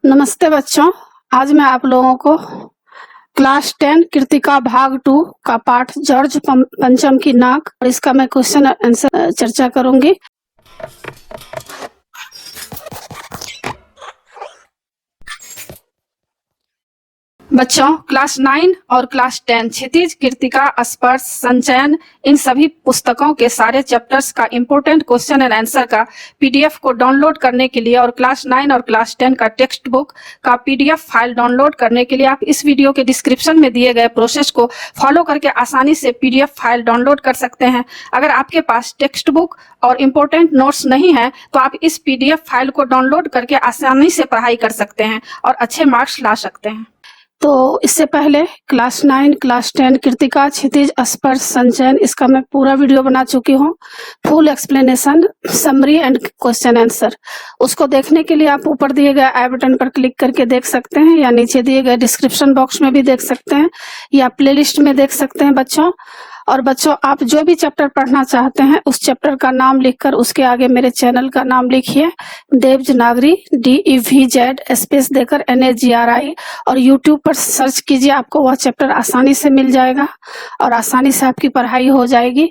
नमस्ते बच्चों, आज मैं आप लोगों को क्लास 10 कृतिका भाग 2 का पाठ जॉर्ज पंचम की नाक और इसका मैं क्वेश्चन आंसर चर्चा करूंगी। बच्चों, क्लास 9 और क्लास 10 क्षितिज, कृतिका, स्पर्श, संचयन, इन सभी पुस्तकों के सारे चैप्टर्स का इंपॉर्टेंट क्वेश्चन एंड आंसर का पीडीएफ को डाउनलोड करने के लिए और क्लास 9 और क्लास 10 का टेक्स्ट बुक का पीडीएफ फाइल डाउनलोड करने के लिए आप इस वीडियो के डिस्क्रिप्शन में दिए गए प्रोसेस को फॉलो करके आसानी से पीडीएफ फाइल डाउनलोड कर सकते हैं। अगर आपके पास टेक्स्ट बुक और इम्पोर्टेंट नोट्स नहीं है तो आप इस पीडीएफ फाइल को डाउनलोड करके आसानी से पढ़ाई कर सकते हैं और अच्छे मार्क्स ला सकते हैं। तो इससे पहले क्लास 9, क्लास 10 कृतिका, क्षितिज, स्पर्श, संचयन, इसका मैं पूरा वीडियो बना चुकी हूँ। Full explanation, summary and question answer. उसको देखने के लिए आप ऊपर दिए गए आई बटन पर क्लिक करके देख सकते हैं या नीचे दिए गए डिस्क्रिप्शन बॉक्स में भी देख सकते हैं या प्लेलिस्ट में देख सकते हैं बच्चों। और बच्चों, आप जो भी चैप्टर पढ़ना चाहते हैं उस चैप्टर का नाम लिखकर उसके आगे मेरे चैनल का नाम लिखिए, देवनागरी DEVZ स्पेस देकर NAGRI, और YouTube पर सर्च कीजिए, आपको वह चैप्टर आसानी से मिल जाएगा और आसानी से आपकी पढ़ाई हो जाएगी।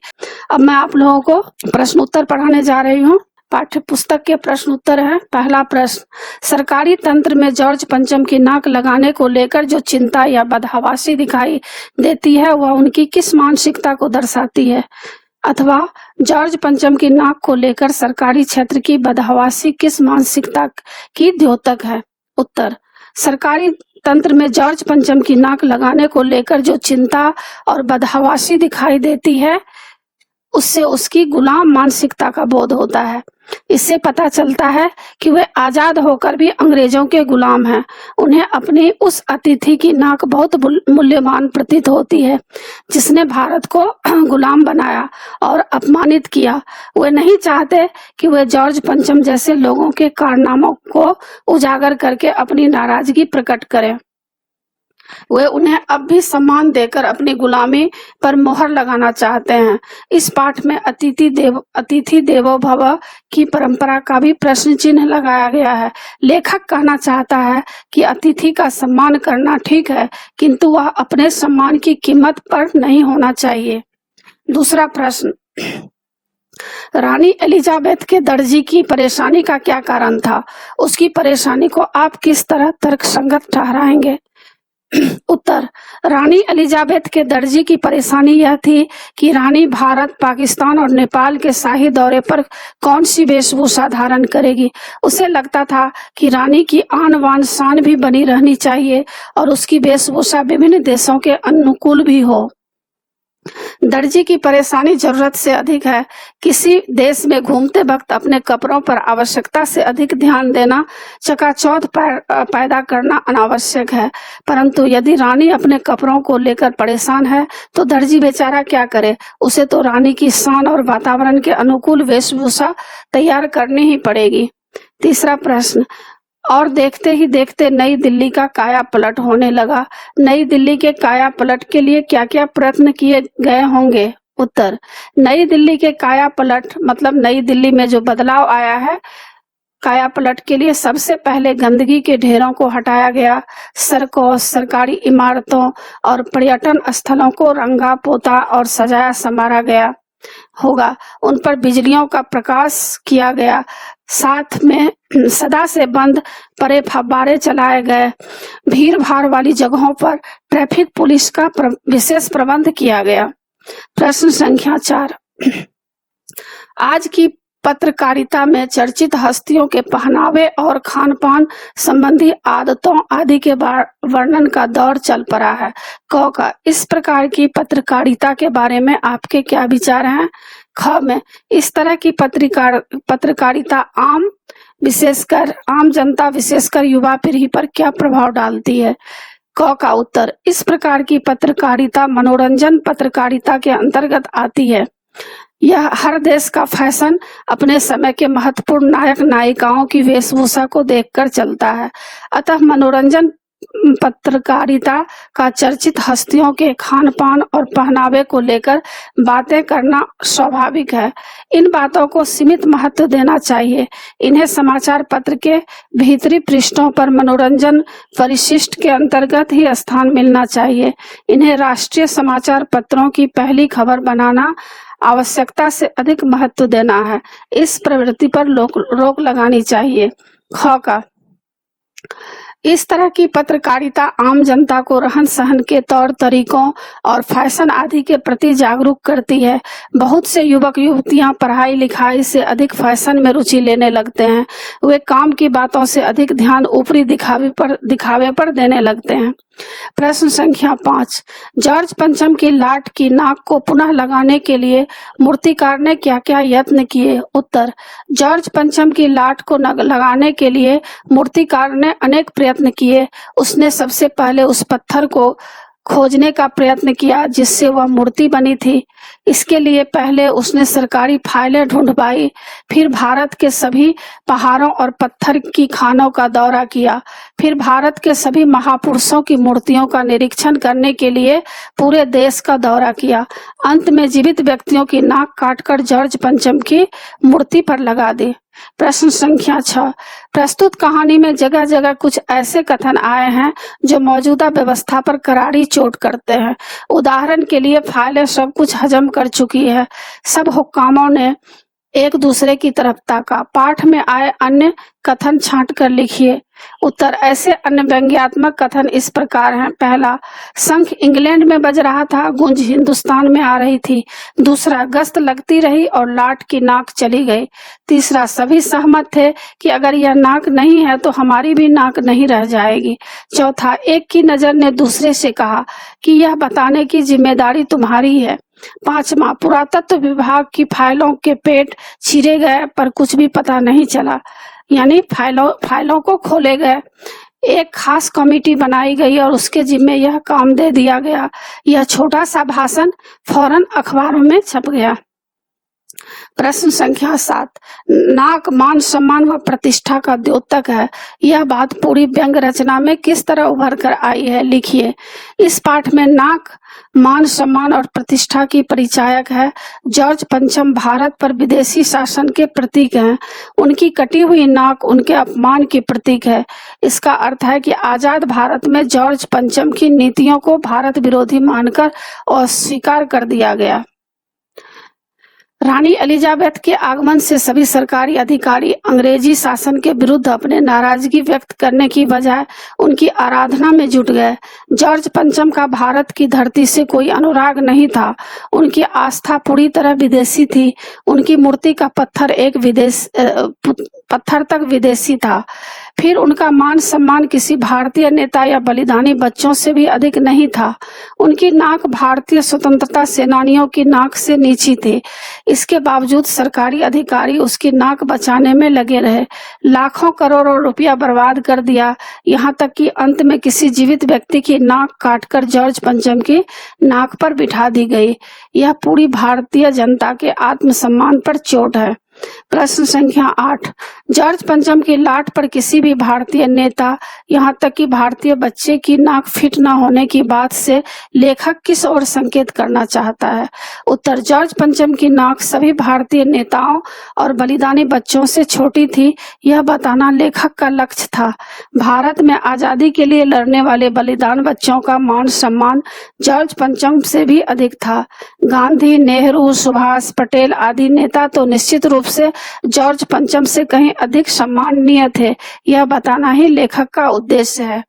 अब मैं आप लोगों को प्रश्न उत्तर पढ़ाने जा रही हूँ। पाठ्य पुस्तक के प्रश्न उत्तर है। पहला प्रश्न, सरकारी तंत्र में जॉर्ज पंचम की नाक लगाने को लेकर जो चिंता या बदहवासी दिखाई देती है वह उनकी किस मानसिकता को दर्शाती है? अथवा जॉर्ज पंचम की नाक को लेकर सरकारी क्षेत्र की बदहवासी किस मानसिकता की द्योतक है? उत्तर, सरकारी तंत्र में जॉर्ज पंचम की नाक लगाने को लेकर जो चिंता और बदहवासी दिखाई देती है उससे उसकी गुलाम मानसिकता का बोध होता है। इससे पता चलता है कि वे आजाद होकर भी अंग्रेजों के गुलाम हैं। उन्हें अपनी उस अतिथि की नाक बहुत मूल्यवान प्रतीत होती है जिसने भारत को गुलाम बनाया और अपमानित किया। वे नहीं चाहते कि वे जॉर्ज पंचम जैसे लोगों के कारनामों को उजागर करके अपनी नाराजगी प्रकट करें। वे उन्हें अब भी सम्मान देकर अपनी गुलामी पर मोहर लगाना चाहते हैं। इस पाठ में अतिथि देवो भव की परंपरा का भी प्रश्न चिन्ह लगाया गया है। लेखक कहना चाहता है कि अतिथि का सम्मान करना ठीक है, किंतु वह अपने सम्मान की कीमत पर नहीं होना चाहिए। दूसरा प्रश्न, रानी एलिजाबेथ के दर्जी की परेशानी का क्या कारण था? उसकी परेशानी को आप किस तरह तर्कसंगत ठहराएंगे? उत्तर, रानी एलिजाबेथ के दर्जी की परेशानी यह थी कि रानी भारत, पाकिस्तान और नेपाल के शाही दौरे पर कौन सी वेशभूषा धारण करेगी। उसे लगता था कि रानी की आन बान शान भी बनी रहनी चाहिए और उसकी वेशभूषा विभिन्न देशों के अनुकूल भी हो। दर्जी की परेशानी जरूरत से अधिक है। किसी देश में घूमते वक्त अपने कपड़ों पर आवश्यकता से अधिक ध्यान देना, चकाचौंध पैदा करना अनावश्यक है। परंतु यदि रानी अपने कपड़ों को लेकर परेशान है तो दर्जी बेचारा क्या करे? उसे तो रानी की शान और वातावरण के अनुकूल वेशभूषा तैयार करनी ही पड़ेगी। तीसरा प्रश्न, और देखते ही देखते नई दिल्ली का काया पलट होने लगा। नई दिल्ली के काया पलट के लिए क्या क्या प्रयत्न किए गए होंगे? उत्तर, नई दिल्ली के काया पलट मतलब नई दिल्ली में जो बदलाव आया है, काया पलट के लिए सबसे पहले गंदगी के ढेरों को हटाया गया, सड़कों, सरकारी इमारतों और पर्यटन स्थलों को रंगा पोता और सजाया संवारा गया होगा। उन पर बिजलियों का प्रकाश किया गया, साथ में सदा से बंद पड़े फव्वारे चलाए गए। भीड़ भाड़ वाली जगहों पर ट्रैफिक पुलिस का विशेष प्रबंध किया गया। प्रश्न संख्या 4, आज की पत्रकारिता में चर्चित हस्तियों के पहनावे और खान पान संबंधी आदतों आदि के वर्णन का दौर चल पड़ा है। क का, इस प्रकार की पत्रकारिता के बारे में आपके क्या विचार हैं? ख में, इस तरह की पत्रकारिता आम जनता विशेषकर युवा पीढ़ी पर क्या प्रभाव डालती है? क का उत्तर, इस प्रकार की पत्रकारिता मनोरंजन पत्रकारिता के अंतर्गत आती है। यह हर देश का फैशन अपने समय के महत्वपूर्ण नायक नायिकाओं की वेशभूषा को देखकर चलता है। अतः मनोरंजन पत्रकारिता का चर्चित हस्तियों के खान पान और पहनावे को लेकर बातें करना स्वाभाविक है। इन बातों को सीमित महत्व देना चाहिए। इन्हें समाचार पत्र के भीतरी पृष्ठों पर मनोरंजन परिशिष्ट के अंतर्गत ही स्थान मिलना चाहिए। इन्हें राष्ट्रीय समाचार पत्रों की पहली खबर बनाना आवश्यकता से अधिक महत्व देना है। इस प्रवृत्ति पर रोक लगानी चाहिए। ख का इस तरह की पत्रकारिता आम जनता को रहन सहन के तौर तरीकों और फैशन आदि के प्रति जागरूक करती है। बहुत से युवक युवतियां पढ़ाई लिखाई से अधिक फैशन में रुचि लेने लगते हैं। वे काम की बातों से अधिक ध्यान ऊपरी दिखावे पर देने लगते हैं। प्रश्न संख्या 5, जॉर्ज पंचम की लाट की नाक को पुनः लगाने के लिए मूर्तिकार ने क्या क्या यत्न किए? उत्तर, जॉर्ज पंचम की लाट को लगाने के लिए मूर्तिकार ने अनेक प्रयत्न किए। उसने सबसे पहले उस पत्थर को खोजने का प्रयत्न किया जिससे वह मूर्ति बनी थी। इसके लिए पहले उसने सरकारी फाइलें ढूंढवाई, फिर भारत के सभी पहाड़ों और पत्थर की खानों का दौरा किया, फिर भारत के सभी महापुरुषों की मूर्तियों का निरीक्षण करने के लिए पूरे देश का दौरा किया। अंत में जीवित व्यक्तियों की नाक काटकर जॉर्ज पंचम की मूर्ति पर लगा दी। प्रश्न संख्या 6, प्रस्तुत कहानी में जगह जगह कुछ ऐसे कथन आए हैं जो मौजूदा व्यवस्था पर करारी चोट करते हैं। उदाहरण के लिए, फाइलें सब कुछ हजम कर चुकी है। सब हुक्कामों ने एक दूसरे की तरफ ताका। पाठ में आए अन्य कथन छांट कर लिखिए। उत्तर, ऐसे अन्य व्यंग्यात्मक कथन इस प्रकार हैं। पहला, शंख इंग्लैंड में बज रहा था, गूंज हिंदुस्तान में आ रही थी। दूसरा, गश्त लगती रही और लाट की नाक चली गई। तीसरा, सभी सहमत थे कि अगर यह नाक नहीं है तो हमारी भी नाक नहीं रह जाएगी। चौथा, एक की नजर ने दूसरे से कहा कि यह बताने की जिम्मेदारी तुम्हारी है। पांचवा, पुरातत्व विभाग की फाइलों के पेट चीरे गए पर कुछ भी पता नहीं चला, यानी फाइलों को खोले गए। एक खास कमेटी बनाई गई और उसके जिम्मे यह काम दे दिया गया। यह छोटा सा भाषण फौरन अखबारों में छप गया। प्रश्न संख्या 7, नाक मान सम्मान व प्रतिष्ठा का द्योतक है। यह बात पूरी व्यंग रचना में किस तरह उभर कर आई है? लिखिए। इस पाठ में नाक मान सम्मान और प्रतिष्ठा की परिचायक है। जॉर्ज पंचम भारत पर विदेशी शासन के प्रतीक हैं। उनकी कटी हुई नाक उनके अपमान की प्रतीक है। इसका अर्थ है कि आजाद भारत में जॉर्ज पंचम की नीतियों को भारत विरोधी मानकर अस्वीकार कर दिया गया। रानी एलिजाबेथ के आगमन से सभी सरकारी अधिकारी अंग्रेजी शासन के विरुद्ध अपने नाराजगी व्यक्त करने की बजाय उनकी आराधना में जुट गए। जॉर्ज पंचम का भारत की धरती से कोई अनुराग नहीं था। उनकी आस्था पूरी तरह विदेशी थी। उनकी मूर्ति का पत्थर तक विदेशी था। फिर उनका मान सम्मान किसी भारतीय नेता या बलिदानी बच्चों से भी अधिक नहीं था। उनकी नाक भारतीय स्वतंत्रता सेनानियों की नाक से नीची थी। इसके बावजूद सरकारी अधिकारी उसकी नाक बचाने में लगे रहे। लाखों करोड़ों रुपया बर्बाद कर दिया, यहाँ तक कि अंत में किसी जीवित व्यक्ति की नाक काटकर जॉर्ज पंचम की नाक पर बिठा दी गई। यह पूरी भारतीय जनता के आत्मसम्मान पर चोट है। प्रश्न संख्या 8, जॉर्ज पंचम की लाट पर किसी भी भारतीय नेता, यहाँ तक कि भारतीय बच्चे की नाक फिट न होने की बात से लेखक किस ओर संकेत करना चाहता है? उत्तर, जॉर्ज पंचम की नाक सभी भारतीय नेताओं और बलिदानी बच्चों से छोटी थी, यह बताना लेखक का लक्ष्य था। भारत में आजादी के लिए लड़ने वाले बलिदान बच्चों का मान सम्मान जॉर्ज पंचम से भी अधिक था। गांधी, नेहरू, सुभाष, पटेल आदि नेता तो निश्चित रूप से जॉर्ज पंचम से कहीं अधिक सम्माननीय थे, यह बताना ही लेखक का उद्देश्य है।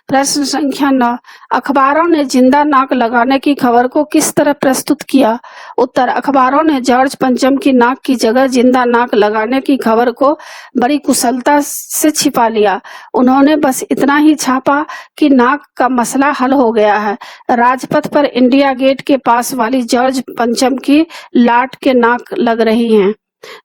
प्रश्न संख्या 9, अखबारों ने जिंदा नाक लगाने की खबर को किस तरह प्रस्तुत किया? उत्तर, अखबारों ने जॉर्ज पंचम की नाक की जगह जिंदा नाक लगाने की खबर को बड़ी कुशलता से छिपा लिया। उन्होंने बस इतना ही छापा कि नाक का मसला हल हो गया है। राजपथ पर इंडिया गेट के पास वाली जॉर्ज पंचम की लाट के नाक लग रही हैं।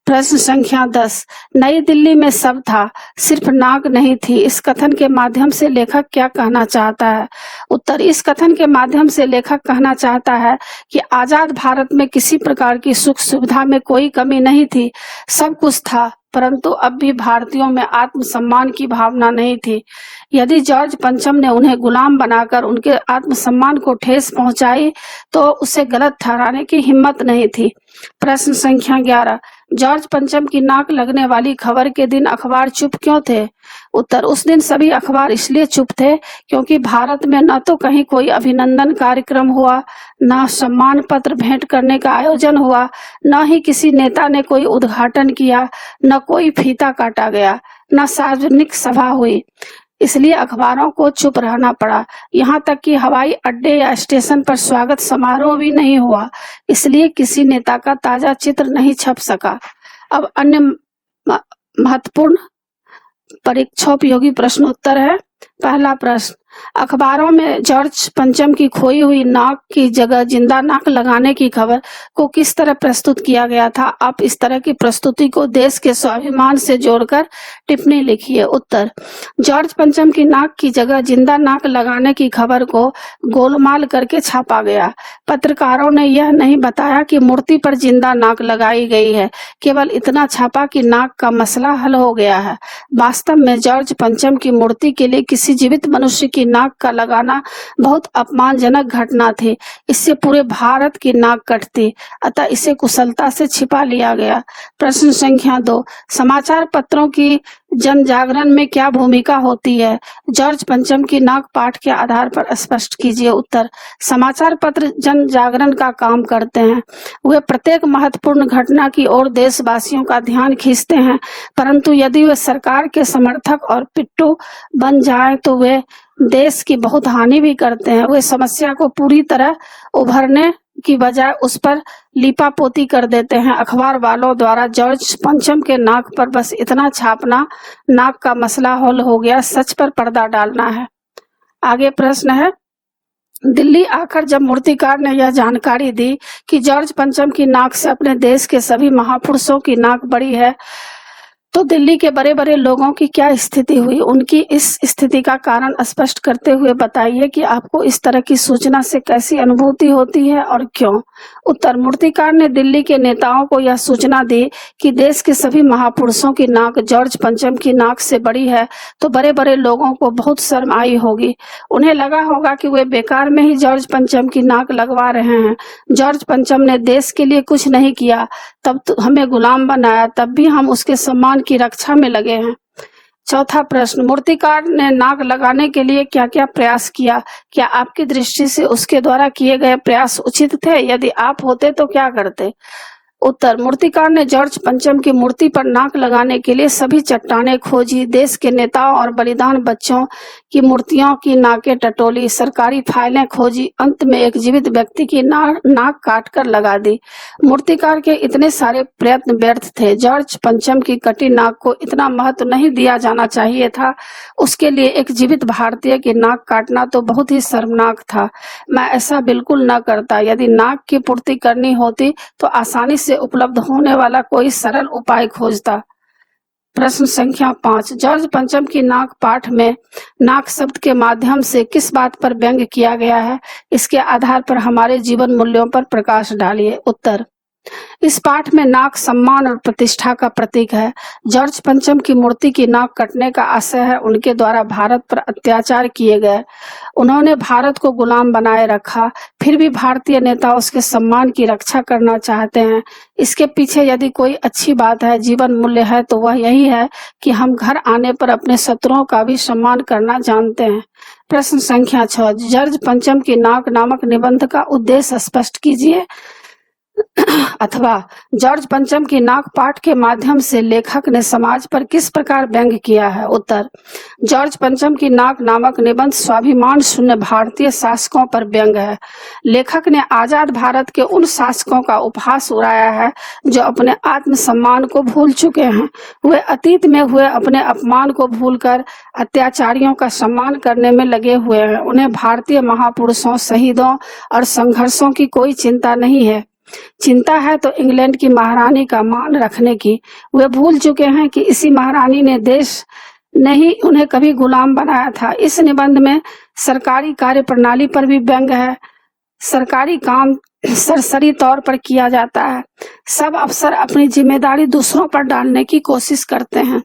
प्रश्न संख्या 10, नई दिल्ली में सब था, सिर्फ नाक नहीं थी। इस कथन के माध्यम से लेखक क्या कहना चाहता है? उत्तर, इस कथन के माध्यम से लेखक कहना चाहता है कि आजाद भारत में किसी प्रकार की सुख सुविधा में कोई कमी नहीं थी। सब कुछ था, परंतु अब भी भारतीयों में आत्मसम्मान की भावना नहीं थी। यदि जॉर्ज पंचम ने उन्हें गुलाम बनाकर उनके आत्मसम्मान को ठेस पहुंचाई तो उसे गलत ठहराने की हिम्मत नहीं थी। प्रश्न संख्या 11, जॉर्ज पंचम की नाक लगने वाली खबर के दिन अखबार चुप क्यों थे? उत्तर, उस दिन सभी अखबार इसलिए चुप थे क्योंकि भारत में न तो कहीं कोई अभिनंदन कार्यक्रम हुआ, न सम्मान पत्र भेंट करने का आयोजन हुआ, न ही किसी नेता ने कोई उद्घाटन किया, न कोई फीता काटा गया, न सार्वजनिक सभा हुई। इसलिए अखबारों को चुप रहना पड़ा। यहाँ तक कि हवाई अड्डे या स्टेशन पर स्वागत समारोह भी नहीं हुआ। इसलिए किसी नेता का ताजा चित्र नहीं छप सका। अब अन्य महत्वपूर्ण परीक्षोपयोगी प्रश्न उत्तर है। पहला प्रश्न, अखबारों में जॉर्ज पंचम की खोई हुई नाक की जगह जिंदा नाक लगाने की खबर को किस तरह प्रस्तुत किया गया था? आप इस तरह की प्रस्तुति को देश के स्वाभिमान से जोड़कर टिप्पणी लिखिए। उत्तर, जॉर्ज पंचम की नाक की जगह जिंदा नाक लगाने की खबर को गोलमाल करके छापा गया। पत्रकारों ने यह नहीं बताया कि मूर्ति पर जिंदा नाक लगाई गई है, केवल इतना छापा कि नाक का मसला हल हो गया है। वास्तव में जॉर्ज पंचम की मूर्ति के लिए किसी जीवित मनुष्य की नाक का लगाना बहुत अपमानजनक घटना थी। इससे पूरे भारत की नाक कटती, अतः इसे कुशलता से छिपा लिया गया। प्रश्न संख्या 2, समाचार पत्रों की जन जागरण में क्या भूमिका होती है? जॉर्ज पंचम की नाक पाठ के आधार पर स्पष्ट कीजिए। उत्तर, समाचार पत्र जन जागरण का काम करते हैं। वे प्रत्येक महत्वपूर्ण घटना की ओर देशवासियों का ध्यान खींचते हैं, परंतु यदि वे सरकार के समर्थक और पिट्ठू बन जाएं तो वे देश की बहुत हानि भी करते हैं। वे समस्या को पूरी तरह उभरने की बजाय उस पर लीपापोती कर देते हैं। अखबार वालों द्वारा जॉर्ज पंचम के नाक पर बस इतना छापना, नाक का मसला हल हो गया, सच पर पर्दा डालना है। आगे प्रश्न है, दिल्ली आकर जब मूर्तिकार ने यह जानकारी दी कि जॉर्ज पंचम की नाक से अपने देश के सभी महापुरुषों की नाक बड़ी है, तो दिल्ली के बड़े बड़े लोगों की क्या स्थिति हुई? उनकी इस स्थिति का कारण स्पष्ट करते हुए बताइए कि आपको इस तरह की सूचना से कैसी अनुभूति होती है और क्यों? उत्तर, मूर्तिकार ने दिल्ली के नेताओं को यह सूचना दी कि देश के सभी महापुरुषों की नाक जॉर्ज पंचम की नाक से बड़ी है, तो बड़े बड़े लोगों को बहुत शर्म आई होगी। उन्हें लगा होगा कि वे बेकार में ही जॉर्ज पंचम की नाक लगवा रहे हैं। जॉर्ज पंचम ने देश के लिए कुछ नहीं किया, तब तो हमें गुलाम बनाया, तब भी हम उसके सम्मान की रक्षा में लगे हैं। चौथा प्रश्न, मूर्तिकार ने नाक लगाने के लिए क्या क्या प्रयास किया? क्या आपकी दृष्टि से उसके द्वारा किए गए प्रयास उचित थे? यदि आप होते तो क्या करते? उत्तर, मूर्तिकार ने जॉर्ज पंचम की मूर्ति पर नाक लगाने के लिए सभी चट्टानें खोजी, देश के नेताओं और बलिदान बच्चों की मूर्तियों की नाकें टटोली, सरकारी फाइलें खोजी, अंत में एक जीवित व्यक्ति की नाक काट कर लगा दी। मूर्तिकार के इतने सारे प्रयत्न व्यर्थ थे। जॉर्ज पंचम की कटी नाक को इतना महत्व नहीं दिया जाना चाहिए था। उसके लिए एक जीवित भारतीय की नाक काटना तो बहुत ही शर्मनाक था। मैं ऐसा बिल्कुल न करता। यदि नाक की पूर्ति करनी होती तो आसानी से उपलब्ध होने वाला कोई सरल उपाय खोजता। प्रश्न संख्या 5, जॉर्ज पंचम की नाक पाठ में नाक शब्द के माध्यम से किस बात पर व्यंग्य किया गया है? इसके आधार पर हमारे जीवन मूल्यों पर प्रकाश डालिए। उत्तर, इस पाठ में नाक सम्मान और प्रतिष्ठा का प्रतीक है। जॉर्ज पंचम की मूर्ति की नाक कटने का आशय है उनके द्वारा भारत पर अत्याचार किए गए। उन्होंने भारत को गुलाम बनाए रखा, फिर भी भारतीय नेता उसके सम्मान की रक्षा करना चाहते हैं। इसके पीछे यदि कोई अच्छी बात है, जीवन मूल्य है, तो वह यही है कि हम घर आने पर अपने शत्रुओं का भी सम्मान करना जानते हैं। प्रश्न संख्या 6, जॉर्ज पंचम की नाक नामक निबंध का उद्देश्य स्पष्ट कीजिए। अथवा जॉर्ज पंचम की नाक पाठ के माध्यम से लेखक ने समाज पर किस प्रकार व्यंग्य किया है? उत्तर, जॉर्ज पंचम की नाक नामक निबंध स्वाभिमान शून्य भारतीय शासकों पर व्यंग्य है। लेखक ने आजाद भारत के उन शासकों का उपहास उड़ाया है जो अपने आत्मसम्मान को भूल चुके हैं। वे अतीत में हुए अपने अपमान को भूलकर अत्याचारियों का सम्मान करने में लगे हुए हैं। उन्हें भारतीय महापुरुषों, शहीदों और संघर्षों की कोई चिंता नहीं है। चिंता है तो इंग्लैंड की महारानी का मान रखने की। वे भूल चुके हैं कि इसी महारानी ने देश नहीं उन्हें कभी गुलाम बनाया था। इस निबंध में सरकारी कार्य प्रणाली पर भी व्यंग्य है। सरकारी काम सरसरी तौर पर किया जाता है। सब अफसर अपनी जिम्मेदारी दूसरों पर डालने की कोशिश करते हैं।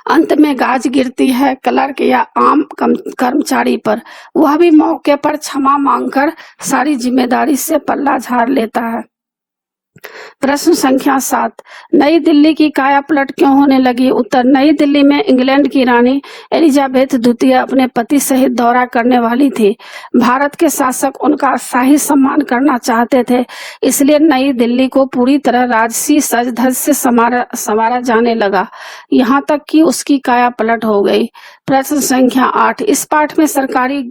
अंत में गाज गिरती है क्लर्क या आम कर्मचारी पर। वह भी मौके पर क्षमा मांगकर सारी जिम्मेदारी से पल्ला झाड़ लेता है। प्रश्न संख्या 7, नई दिल्ली की काया पलट क्यों होने लगी? उत्तर, नई दिल्ली में इंग्लैंड की रानी एलिजाबेथ द्वितीय अपने पति सहित दौरा करने वाली थी। भारत के शासक उनका शाही सम्मान करना चाहते थे, इसलिए नई दिल्ली को पूरी तरह राजसी सज धज से संवारा जाने लगा, यहाँ तक कि उसकी काया पलट हो गई। प्रश्न संख्या 8, इस पाठ में सरकारी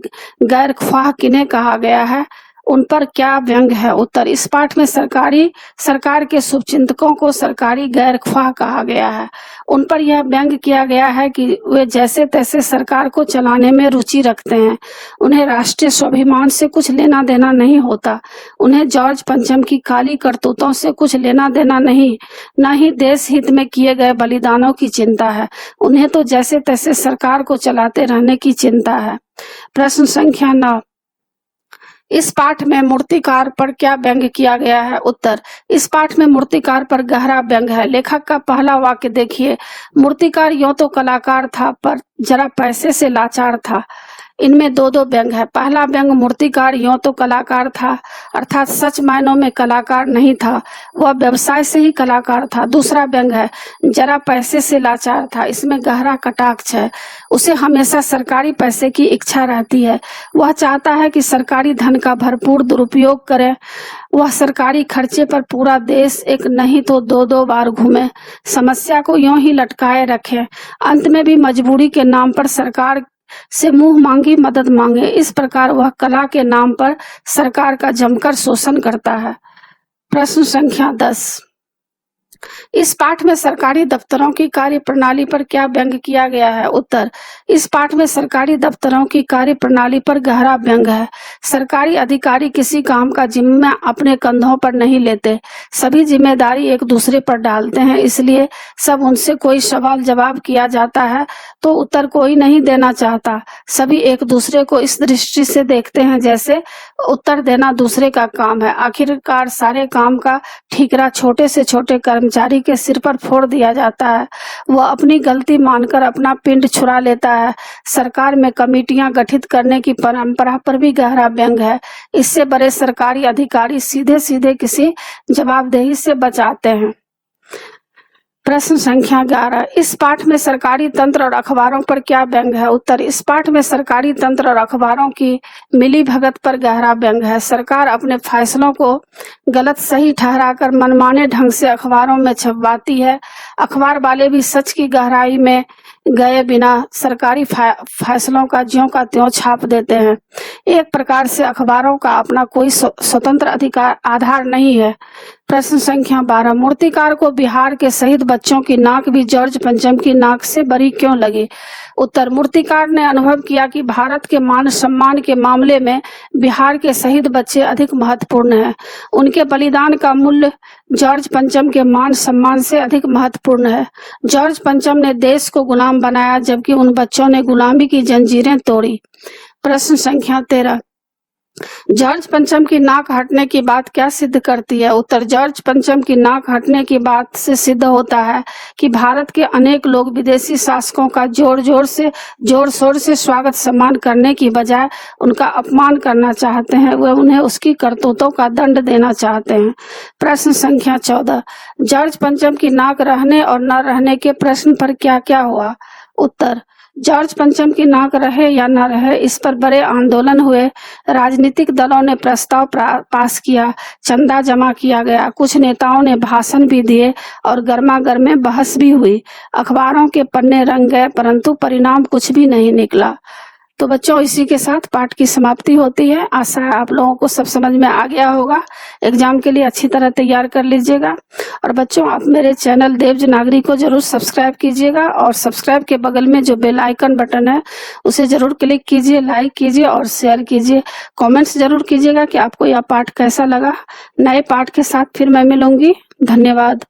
गैर ख्वाह किन्हें कहा गया है? उन पर क्या व्यंग है? उत्तर, इस पाठ में सरकार के शुभचिंतकों को सरकारी गैर ख्वाह कहा गया है। उन पर यह व्यंग किया गया है कि वे जैसे तैसे सरकार को चलाने में रुचि रखते हैं। उन्हें राष्ट्रीय स्वाभिमान से कुछ लेना देना नहीं होता। उन्हें जॉर्ज पंचम की काली करतूतों से कुछ लेना देना नहीं, न ही देश हित में किए गए बलिदानों की चिंता है। उन्हें तो जैसे तैसे सरकार को चलाते रहने की चिंता है। प्रश्न संख्या 9, इस पाठ में मूर्तिकार पर क्या व्यंग किया गया है? उत्तर, इस पाठ में मूर्तिकार पर गहरा व्यंग है। लेखक का पहला वाक्य देखिए, मूर्तिकार यूं तो कलाकार था पर जरा पैसे से लाचार था। इनमें दो व्यंग है। पहला व्यंग, मूर्तिकार यूं तो कलाकार था, अर्थात सच मायनों में कलाकार नहीं था, वह व्यवसाय से ही कलाकार था। दूसरा व्यंग है, जरा पैसे से लाचार था। इसमें गहरा कटाक्ष है। उसे हमेशा सरकारी पैसे की इच्छा रहती है। वह चाहता है कि सरकारी धन का भरपूर दुरुपयोग करे। वह सरकारी खर्चे पर पूरा देश एक नहीं तो दो बार घूमे, समस्या को यूं ही लटकाए रखे, अंत में भी मजबूरी के नाम पर सरकार से मुंह मांगी मदद मांगे। इस प्रकार वह कला के नाम पर सरकार का जमकर शोषण करता है। प्रश्न संख्या 10, इस पाठ में सरकारी दफ्तरों की कार्य प्रणाली पर क्या व्यंग किया गया है? उत्तर, इस पाठ में सरकारी दफ्तरों की कार्य प्रणाली पर गहरा व्यंग है। सरकारी अधिकारी किसी काम का जिम्मा अपने कंधों पर नहीं लेते, सभी जिम्मेदारी एक दूसरे पर डालते हैं। इसलिए सब उनसे कोई सवाल जवाब किया जाता है तो उत्तर कोई नहीं देना चाहता। सभी एक दूसरे को इस दृष्टि से देखते हैं जैसे उत्तर देना दूसरे का काम है। आखिरकार सारे काम का ठीकरा छोटे से छोटे कर्मचारी के सिर पर फोड़ दिया जाता है। वह अपनी गलती मानकर अपना पिंड छुड़ा लेता है। सरकार में कमेटियां गठित करने की परंपरा पर भी गहरा व्यंग है। इससे बड़े सरकारी अधिकारी सीधे सीधे किसी जवाबदेही से बचाते हैं। प्रश्न संख्या 11, इस पाठ में सरकारी तंत्र और अखबारों पर क्या व्यंग है? उत्तर, इस पाठ में सरकारी तंत्र और अखबारों की मिली भगत पर गहरा व्यंग है। सरकार अपने फैसलों को गलत सही ठहराकर मनमाने ढंग से अखबारों में छपवाती है। अखबार वाले भी सच की गहराई में गए बिना सरकारी फैसलों का ज्यों का त्यों छाप देते हैं। एक प्रकार से अखबारों का अपना कोई स्वतंत्र अधिकार आधार नहीं है। प्रश्न संख्या 12, मूर्तिकार को बिहार के शहीद बच्चों की नाक भी जॉर्ज पंचम की नाक से बड़ी क्यों लगी? उत्तर, मूर्तिकार ने अनुभव किया कि भारत के मान सम्मान के मामले में बिहार के शहीद बच्चे अधिक महत्वपूर्ण हैं। उनके बलिदान का मूल्य जॉर्ज पंचम के मान सम्मान से अधिक महत्वपूर्ण है। जॉर्ज पंचम ने देश को गुलाम बनाया, जबकि उन बच्चों ने गुलामी की जंजीरें तोड़ी। प्रश्न संख्या 13, जॉर्ज पंचम की नाक हटने की बात क्या सिद्ध करती है? उत्तर, जॉर्ज पंचम की नाक हटने की बात से सिद्ध होता है कि भारत के अनेक लोग विदेशी शासकों का जोर शोर से स्वागत सम्मान करने की बजाय उनका अपमान करना चाहते हैं। वे उन्हें उसकी करतूतों का दंड देना चाहते हैं। प्रश्न संख्या 14, जॉर्ज पंचम की नाक रहने और न रहने के प्रश्न पर क्या क्या हुआ? उत्तर, जॉर्ज पंचम की नाक रहे या न रहे, इस पर बड़े आंदोलन हुए। राजनीतिक दलों ने प्रस्ताव पास किया, चंदा जमा किया गया, कुछ नेताओं ने भाषण भी दिए और गर्मागर्म में बहस भी हुई। अखबारों के पन्ने रंग गए, परंतु परिणाम कुछ भी नहीं निकला। तो बच्चों, इसी के साथ पाठ की समाप्ति होती है। आशा है आप लोगों को सब समझ में आ गया होगा। एग्जाम के लिए अच्छी तरह तैयार कर लीजिएगा। और बच्चों, आप मेरे चैनल देवज नागरी को जरूर सब्सक्राइब कीजिएगा और सब्सक्राइब के बगल में जो बेल आइकन बटन है उसे जरूर क्लिक कीजिए, लाइक कीजिए और शेयर कीजिए। कॉमेंट्स जरूर कीजिएगा कि आपको यह पाठ कैसा लगा। नए पाठ के साथ फिर मैं मिलूंगी। धन्यवाद।